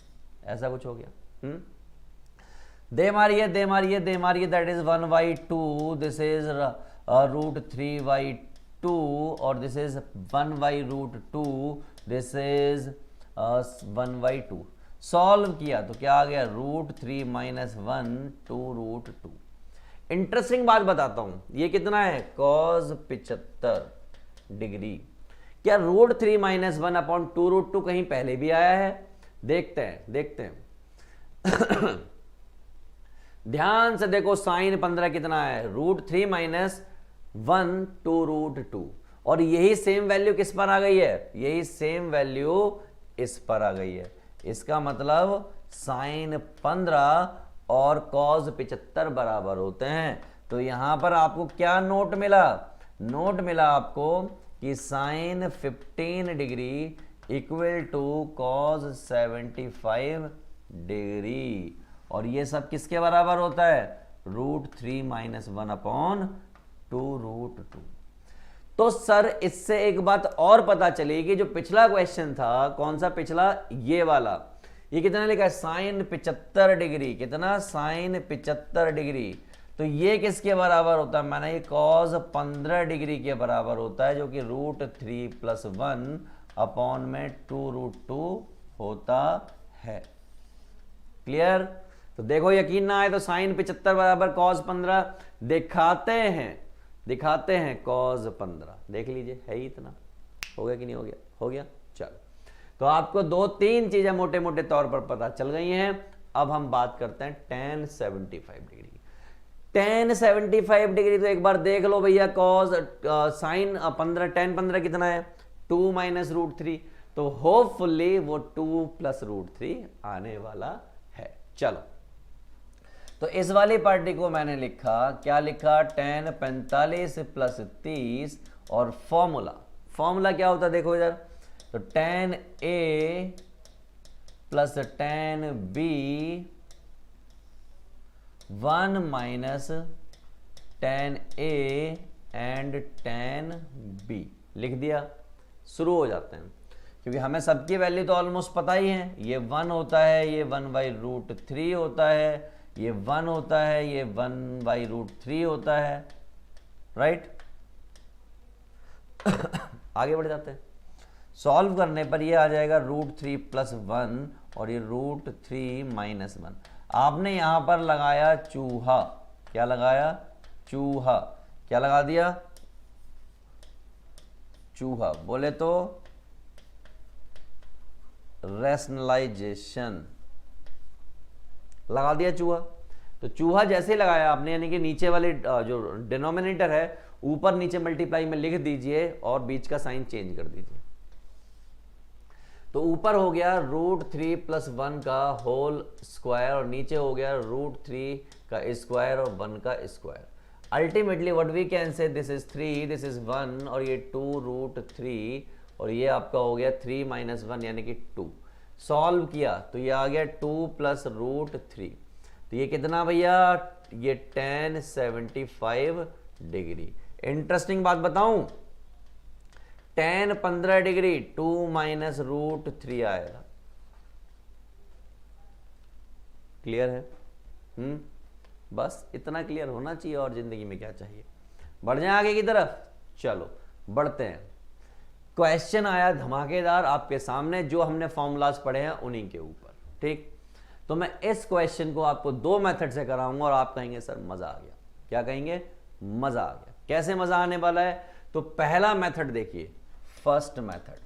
ऐसा कुछ हो गया। दे मारिए दैट इज 1/2, दिस इज √3/2 और this is 1/√2, this is 1/2। Solve किया तो क्या आ गया? √3 - 1/2√2। इंटरेस्टिंग बात बताता हूं, ये कितना है? cos 75 degree. क्या √3 - 1/2√2 कहीं पहले भी आया है? देखते हैं ध्यान से देखो, साइन 15 कितना है? √3 - 1/2√2 और यही सेम वैल्यू किस पर आ गई है? यही सेम वैल्यू इस पर आ गई है। इसका मतलब साइन 15 और cos 75 बराबर होते हैं। तो यहां पर आपको क्या नोट मिला? नोट मिला आपको कि sine 15 degree equal to cos 75 degree, और ये सब किसके बराबर होता है? √3 - 1/2√2। तो सर इससे एक बात और पता चली कि जो पिछला क्वेश्चन था, कौन सा पिछला? ये वाला, ये कितना लिखा है? Sine 75 degree. कितना? Sine 75 degree. तो ये किसके बराबर होता है? मैंने ये cos 15 डिग्री के बराबर होता है, जो कि √3 + 1/2√2 होता है। क्लियर? तो देखो, यकीन ना आए तो साइन 75 बराबर cos 15 दिखाते हैं cos 15। देख लीजिए, है ही इतना। हो गया कि नहीं हो गया? हो गया। चलो, तो आपको 2-3 चीजें मोटे मोटे तौर पर पता चल गई हैं। अब हम बात करते हैं tan 75 डिग्री। tan 75 डिग्री तो एक बार देख लो भैया, साइन 15 tan 15 कितना है? 2 - √3। तो होपफुली वो 2 + √3 आने वाला है। चलो, तो इस वाली पार्टी को मैंने लिखा, क्या लिखा, tan 45 प्लस 30 और फॉर्मूला क्या होता है देखो इधर, तो tan A प्लस tan B 1 minus tan A and tan B लिख दिया। शुरू हो जाते हैं, क्योंकि हमें सबकी वैल्यू तो ऑलमोस्ट पता ही है। ये 1 होता है, ये 1/√3 होता है, ये 1 होता है, ये 1/√3 होता है, राइट। आगे बढ़ जाते हैं। सॉल्व करने पर ये आ जाएगा √3 + 1 और ये √3 - 1। आपने यहां पर लगाया चूहा, क्या लगाया, चूहा, क्या लगा दिया, चूहा, बोले तो रैशनलाइजेशन, लगा दिया चूहा। तो चूहा जैसे लगाया आपने, यानी कि नीचे वाले जो डिनोमिनेटर है ऊपर नीचे मल्टीप्लाई में लिख दीजिए और बीच का साइन चेंज कर दीजिए। तो ऊपर हो गया √3 + 1 का होल स्क्वायर और नीचे हो गया √3 का स्क्वायर और 1 का square. Ultimately what we can say, this is 3, this is 1 और ये 2√3 और ये आपका हो गया 3 - 1 यानी कि 2। सॉल्व किया तो ये आ गया 2 + √3, तो ये कितना भैया, ये tan 75 डिग्री। इंटरेस्टिंग बात बताऊं, tan 15 डिग्री 2 - √3 आएगा। क्लियर है? बस इतना क्लियर होना चाहिए, और जिंदगी में क्या चाहिए। बढ़ जाए आगे की तरफ, चलो बढ़ते हैं। क्वेश्चन आया धमाकेदार आपके सामने, जो हमने फॉर्मूलाज पढ़े हैं उन्हीं के ऊपर, ठीक। तो मैं इस क्वेश्चन को आपको 2 मेथड से कराऊंगा और आप कहेंगे सर मजा आ गया। क्या कहेंगे, मजा आ गया। कैसे मजा आने वाला है, तो पहला मेथड देखिए, फर्स्ट मेथड।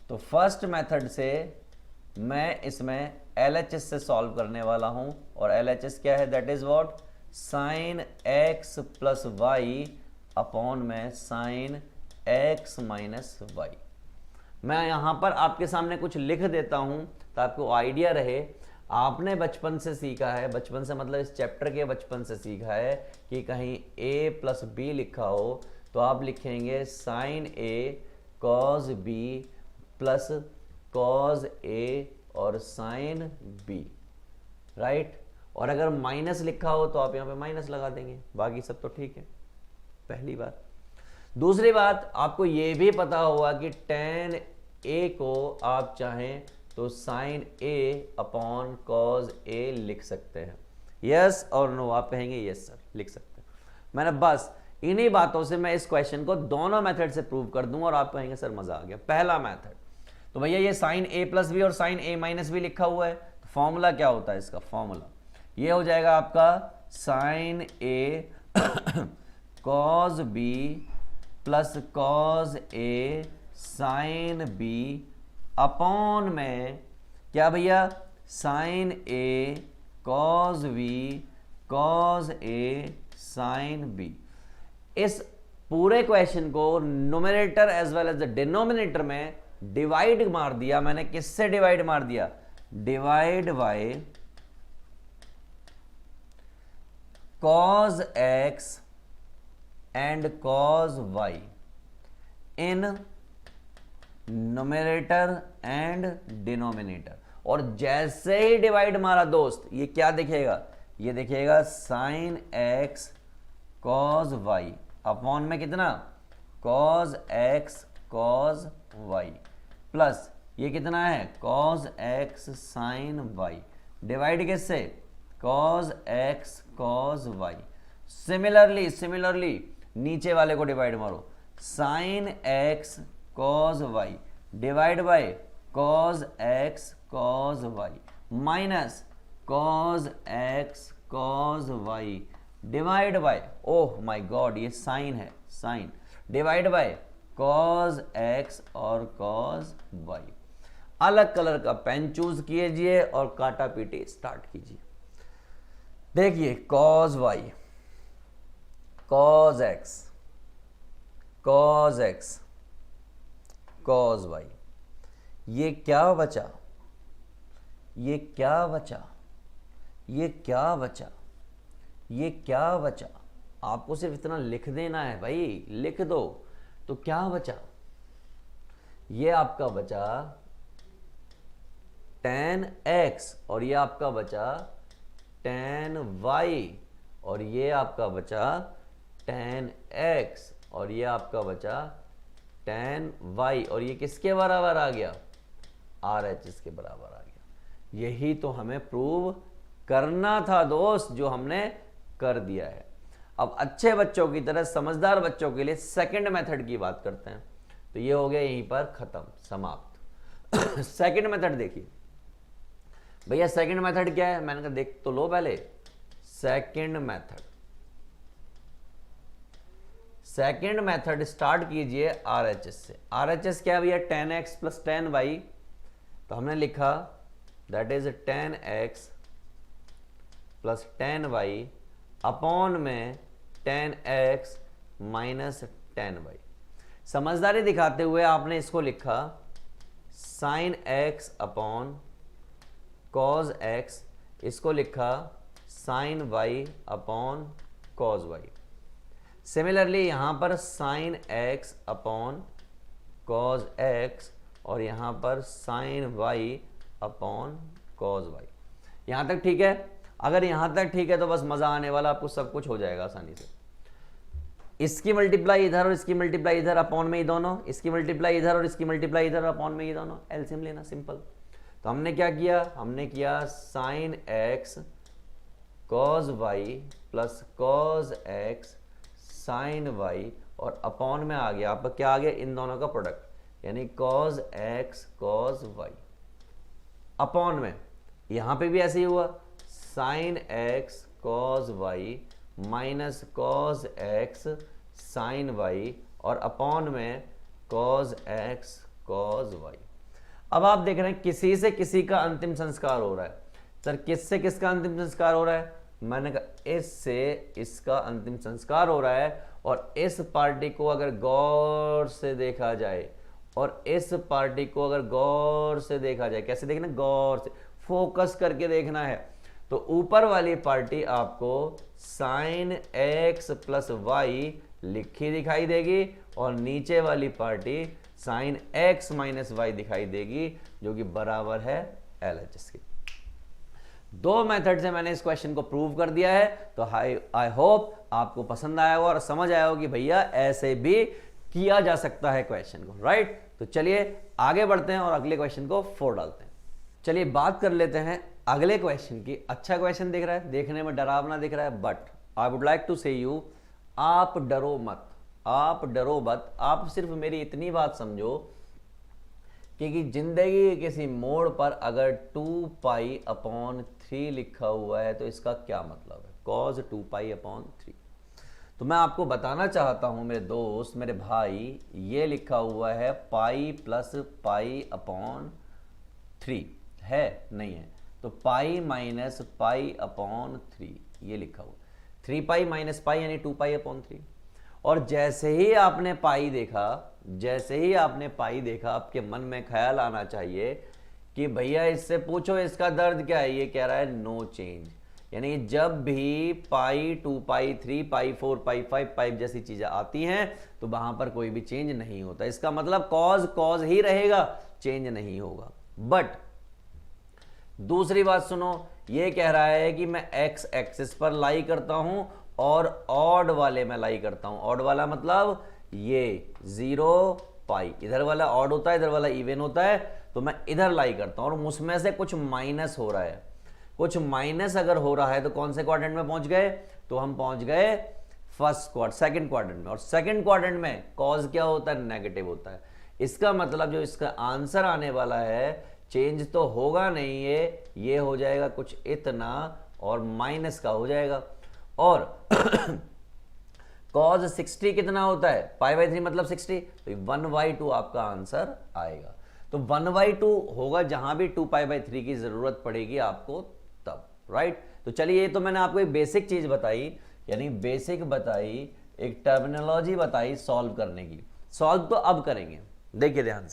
तो फर्स्ट मेथड से मैं इसमें LHS से सॉल्व करने वाला हूं, और LHS क्या है, that is what, sin x + y upon में sin x - y। मैं यहां पर आपके सामने कुछ लिख देता हूं तो आपको आइडिया रहे। आपने बचपन से सीखा है, बचपन से मतलब इस चैप्टर के बचपन से सीखा है कि कहीं a + b लिखा हो तो आप लिखेंगे sin a cos b plus cos a और sin b, राइट। और अगर माइनस लिखा हो तो आप यहां पे माइनस लगा देंगे, बाकी सब तो ठीक है, पहली बात। दूसरी बात, आपको यह भी पता होगा कि tan a को आप चाहें तो sin a upon cos a लिख सकते हैं। यस और नो, आप कहेंगे यस सर लिख सकते हैं। मैंने बस इन्हीं बातों से मैं इस क्वेश्चन को दोनों मेथड से प्रूव कर दूंगा और आप कहेंगे सर मजा आ गया। पहला मेथड, तो भैया ये sin a + b और sin a - b लिखा हुआ है, तो फॉर्मूला क्या होता है इसका, फॉर्मूला ये हो जाएगा आपका sin a cos b plus cos a sin b upon में क्या भैया, sin a cos b cos a sin b। इस पूरे क्वेश्चन को numerator as well as the denominator में डिवाइड मार दिया मैंने। किससे डिवाइड मार दिया, divide by cos x and cos y in numerator and denominator. और जैसे ही डिवाइड मारा दोस्त, ये क्या दिखेगा, ये दिखेगा sin x cos y upon में कितना, cos x cos y plus ये कितना है, cos x sin y divide किससे, cos x cos y। Similarly नीचे वाले को डिवाइड मारो, sin x cos y divide by cos x cos y minus cos x cos y divide by, oh my God ये sine है, sine divide by cos x और cos y। अलग colour का pen choose कीजिए और काटा PT start कीजिए। देखिए cos y cos x cos x cos y, ये क्या बचा, ये क्या बचा, ये क्या बचा, ये क्या बचा, आपको सिर्फ इतना लिख देना है भाई, लिख दो। तो क्या बचा, ये आपका बचा tan x और ये आपका बचा tan y और ये आपका बचा tan x और ये आपका बचा tan y और ये किसके बराबर आ गया, RHS के बराबर आ गया। यही तो हमें प्रूव करना था दोस्त, जो हमने कर दिया है। अब अच्छे बच्चों की तरह समझदार बच्चों के लिए सेकंड मेथड की बात करते हैं। तो ये हो गया यहीं पर खत्म, समाप्त। सेकंड मेथड देखिए भैया, सेकंड मेथड क्या है, मैंने कहा देख तो लो पहले। सेकंड मेथड स्टार्ट कीजिए RHS से। RHS क्या है भैया, tan x plus tan y। तो हमने लिखा that is tan x plus tan y upon में tan x minus tan y। समझदारी दिखाते हुए आपने इसको लिखा sin x upon cos x, इसको लिखा sin y upon cos y। Similarly यहां पर sin x upon cos x और यहां पर sin y upon cos y। यहां तक ठीक है? अगर यहां तक ठीक है तो बस मजा आने वाला, आपको सब कुछ हो जाएगा आसानी से। इसकी मल्टीप्लाई इधर और इसकी मल्टीप्लाई इधर अपॉन में ही दोनों, इसकी मल्टीप्लाई इधर और इसकी मल्टीप्लाई इधर अपॉन में ही दोनों, एलसीएम लेना, सिंपल। तो हमने क्या किया, हमने किया sin x cos y plus cos x sin y और अपॉन में आ गया आपका क्या आ गया, इन दोनों का प्रोडक्ट, यानी cos x cos y upon में यहां पे भी ऐसे ही हुआ sin x cos y minus cos x sin y और अपॉन में cos x cos y। अब आप देख रहे हैं किसी से किसी का अंतिम संस्कार हो रहा है। सर किससे किसका अंतिम संस्कार हो रहा है, मैंने कहा इससे इसका अंतिम संस्कार हो रहा है। और इस पार्टी को अगर गौर से देखा जाए, और इस पार्टी को अगर गौर से देखा जाए, कैसे देखना, गौर से फोकस करके देखना है, तो ऊपर वाली पार्टी आपको sin x प्लस y लिखी दिखाई देगी और नीचे वाली party sin x minus y दिखाई देगी, जो कि बराबर है LHS के। दो मेथड से मैंने इस क्वेश्चन को प्रूव कर दिया है। तो आई होप आपको पसंद आया होगा और समझ आया होगा कि भैया ऐसे भी किया जा सकता है क्वेश्चन को, राइट। तो चलिए आगे बढ़ते हैं और अगले क्वेश्चन को 4 डालते हैं। चलिए बात कर लेते हैं अगले क्वेश्चन की। अच्छा क्वेश्चन दिख रहा है, देखने में डरावना दिख रहा है, but I would like to say you, आप डरो मत, आप डरो मत। आप सिर्फ मेरी इतनी बात समझो कि जिंदगी के किसी मोड़ पर अगर 2 पाई अपॉन 3 लिखा हुआ है तो इसका क्या मतलब है, cos 2 पाई अपॉन 3। तो मैं आपको बताना चाहता हूं मेरे दोस्त, मेरे भाई, ये लिखा हुआ है पाई प्लस पाई अपॉन 3 है, नहीं है, तो पाई माइनस पाई अपॉन 3 ये लिखा हुआ, 3 पाई माइनस पाई यानी 2 पाई अपॉन 3। और जैसे ही आपने पाई देखा, जैसे ही आपने पाई देखा, आपके मन में ख्याल आना चाहिए कि भैया इससे पूछो इसका दर्द क्या है, ये कह रहा है नो चेंज। यानी जब भी पाई 2 पाई 3 पाई 4 पाई 5 पाई जैसी चीजें आती हैं तो वहां पर कोई भी चेंज नहीं होता। इसका मतलब कॉज कॉज ही रहेगा, चेंज नहीं होगा। बट दूसरी बात सुनो, ये कह रहा है कि मैं एक्स एक्सिस पर लाई करता हूं और ऑड वाले में लाई करता हूं। ऑड वाला मतलब ये 0 पाई, इधर वाला ऑड होता है, इधर वाला इवन होता है, तो मैं इधर लाई करता हूं और उसमें से कुछ माइनस हो रहा है। कुछ माइनस अगर हो रहा है तो कौन से क्वाड्रेंट में पहुंच गए, तो हम पहुंच गए सेकंड क्वाड्रेंट में। और सेकंड क्वाड्रेंट में कॉज क्या होता है, नेगेटिव होता है। इसका मतलब जो इसका आंसर आने वाला है चेंज तो होगा नहीं, ये हो जाएगा कुछ इतना और माइनस का हो जाएगा। और cos 60 कितना होता है, पाई/3 मतलब 60, तो 1/2 आपका आंसर आएगा। तो 1/2 होगा जहां भी 2 पाई/3 की जरूरत पड़ेगी आपको तब, राइट। तो चलिए ये तो मैंने आपको एक बेसिक चीज बताई, यानी बेसिक बताई, एक टर्मिनोलॉजी बताई सॉल्व करने की। सॉल्व तो अब करेंगे, देखिए ध्यान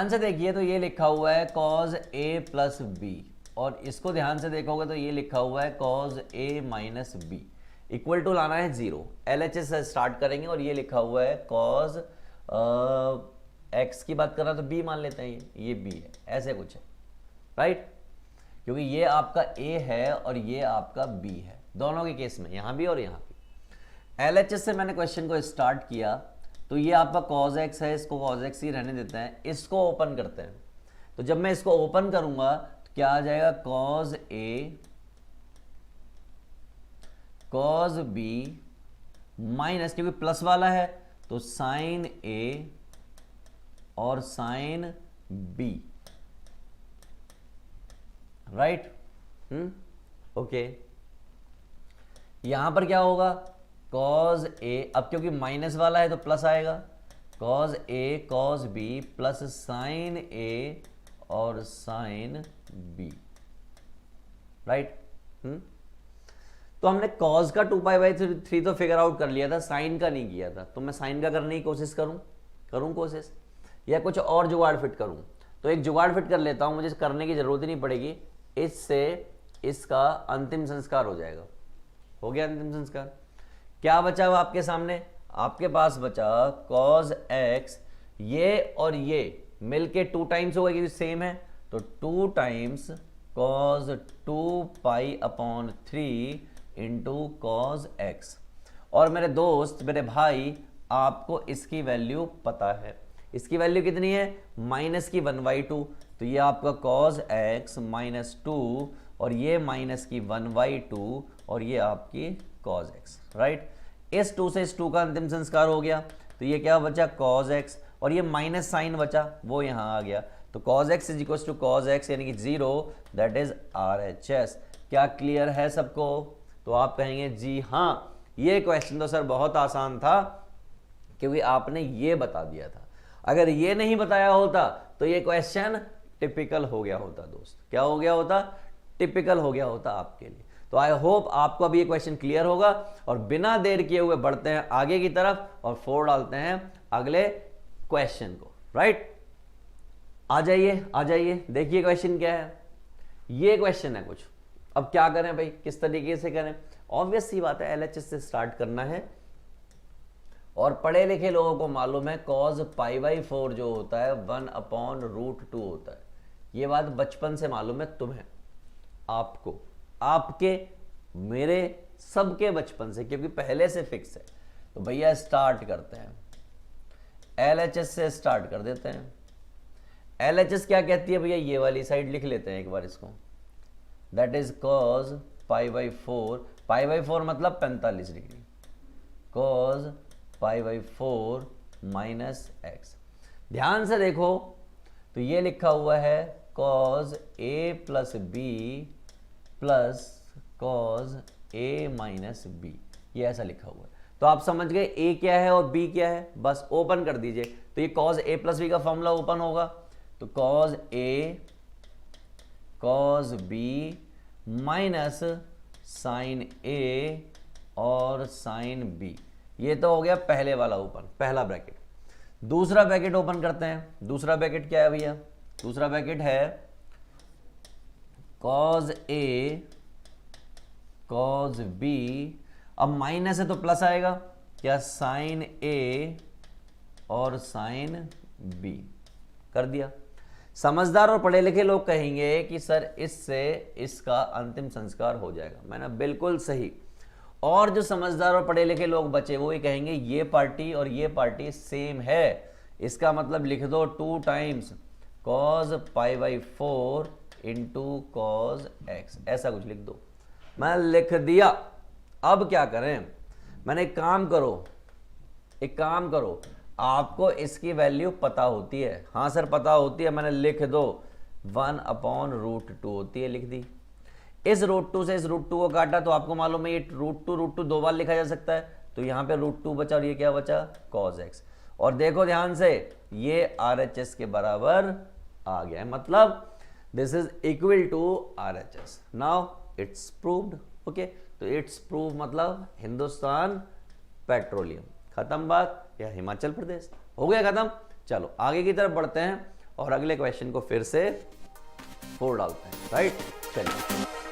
से देखिए। तो ये लिखा हुआ है cos a प्लस बी, और इसको ध्यान से देखोगे तो ये लिखा हुआ है cos a minus b, equal to लाना है 0। LHS से स्टार्ट करेंगे और ये लिखा हुआ है cos x की बात कर रहा तो b मान लेते हैं, ये b है, ऐसे कुछ है, राइट? क्योंकि ये आपका a है और ये आपका b है, दोनों के केस में, यहां भी और यहां भी। LHS से मैंने क्वेश्चन को स्टार्ट किया तो ये आपका cos x है, इसको cos x ही रहने देते हैं, इसको ओपन करते हैं। तो जब मैं इसको ओपन करूंगा तो क्या आ जाएगा, cos a cos b minus, क्योंकि प्लस वाला है तो sin a और sin b, राइट? ओके, यहां पर क्या होगा, cos a, अब क्योंकि माइनस वाला है तो प्लस आएगा, cos a cos b plus sin a और sin b, राइट? तो हमने cos का 2π/3 तो फिगर आउट कर लिया था, sin का नहीं किया था। तो मैं sin का करने की कोशिश करूं कोशिश, या कुछ और जुगाड़ फिट करूं? तो एक जुगाड़ फिट कर लेता हूं, मुझे करने की जरूरत ही नहीं पड़ेगी, इससे इसका अंतिम संस्कार हो जाएगा। हो गया अंतिम संस्कार। क्या बचा हुआ आपके सामने? आपके पास बचा cos x, ये और ये मिलके 2 टाइम्स होगा क्योंकि सेम है, तो 2 times cos 2π/3 into cos x। और मेरे दोस्त, मेरे भाई, आपको इसकी वैल्यू पता है, इसकी वैल्यू कितनी है, माइनस की 1/2, तो ये आपका cos x माइनस 2 और ये माइनस की 1/2 और ये आपकी cos x, राइट? इस 2 से इस 2 का अंतिम संस्कार हो गया, तो ये क्या बचा, cos x, और ये माइनस साइन बचा, वो यहाँ आ गया, तो cos x is equal to cos x यानी कि 0, दैट इज RHS। क्या क्लियर है सबको? तो आप कहेंगे जी हाँ, ये क्वेश्चन तो सर बहुत आसान था क्योंकि आपने ये बता दिया था। अगर ये नहीं बताया होता तो ये क्वेश्चन टिपिकल हो गया होता दोस्त। क्या हो गया होता? टिपिकल हो गया होता आपके लिए। तो आई होप आपको अभी ये क्वेश्चन क्लियर होगा, और बिना देर किए हुए बढ़ते हैं आगे की तरफ और 4 डालते हैं अगले क्वेश्चन को, राइट? आ जाइए, देखिए क्वेश्चन क्या है। ये क्वेश्चन है कुछ, अब क्या करें भाई, किस तरीके से करें? ऑब्वियस सी बात है, LHS से स्टार्ट करना है, और पढ़े लिखे लोगों को मालूम है cos π/4 जो होता है 1/√2 होता है। ये बात बचपन से मालूम है तुम्हें, आपको, आपके, मेरे, सबके बचपन से, क्योंकि पहले से फिक्स है। तो भैया स्टार्ट करते हैं, LHS से स्टार्ट कर देते हैं। LHS क्या कहती है भैया, ये वाली साइड लिख लेते हैं एक बार इसको, दैट इज cos π/4, π/4 मतलब 45 डिग्री, cos π/4 माइनस x। ध्यान से देखो तो ये लिखा हुआ है cos a plus b plus cos a minus b, ये ऐसा लिखा हुआ है। तो आप समझ गए a क्या है और b क्या है, बस ओपन कर दीजिए। तो ये cos a प्लस b का फॉर्मूला ओपन होगा, तो cos a cos b minus sin a और sin b, ये तो हो गया पहले वाला ओपन, पहला ब्रैकेट। दूसरा ब्रैकेट ओपन करते हैं। दूसरा ब्रैकेट क्या है भैया? दूसरा ब्रैकेट है cos a cos b, अब माइनस है तो प्लस आएगा, क्या, sin a और sin b, कर दिया। समझदार और पढ़े लिखे लोग कहेंगे कि सर इससे इसका अंतिम संस्कार हो जाएगा, मैंने बिल्कुल सही। और जो समझदार और पढ़े लिखे लोग बचे वो ही कहेंगे ये पार्टी और ये पार्टी सेम है, इसका मतलब लिख दो 2 times cos π/4 into cos x, ऐसा कुछ लिख दो। मैं लिख दिया। अब क्या करें? मैंने एक काम करो, आपको इसकी वैल्यू पता होती है? हाँ सर पता होती है, मैंने लिख दो 1/√2 होती है, लिख दी। इस √2 से इस √2 को काटा तो आपको मालूम है ये √2 2 बार लिखा जा सकता है, तो यहाँ पे √2 बचा और ये क्या बचा, cos x। और देखो ध्यान से, ये RHS के बराबर आ गया है, मतलब this is equal to RHS। Now it's proved. Okay, तो इट्स प्रूव मतलब हिंदुस्तान पेट्रोलियम, खत्म बात, या हिमाचल प्रदेश, हो गया खत्म। चलो आगे की तरफ बढ़ते हैं और अगले क्वेश्चन को फिर से 4 डालते हैं, राइट? चलिए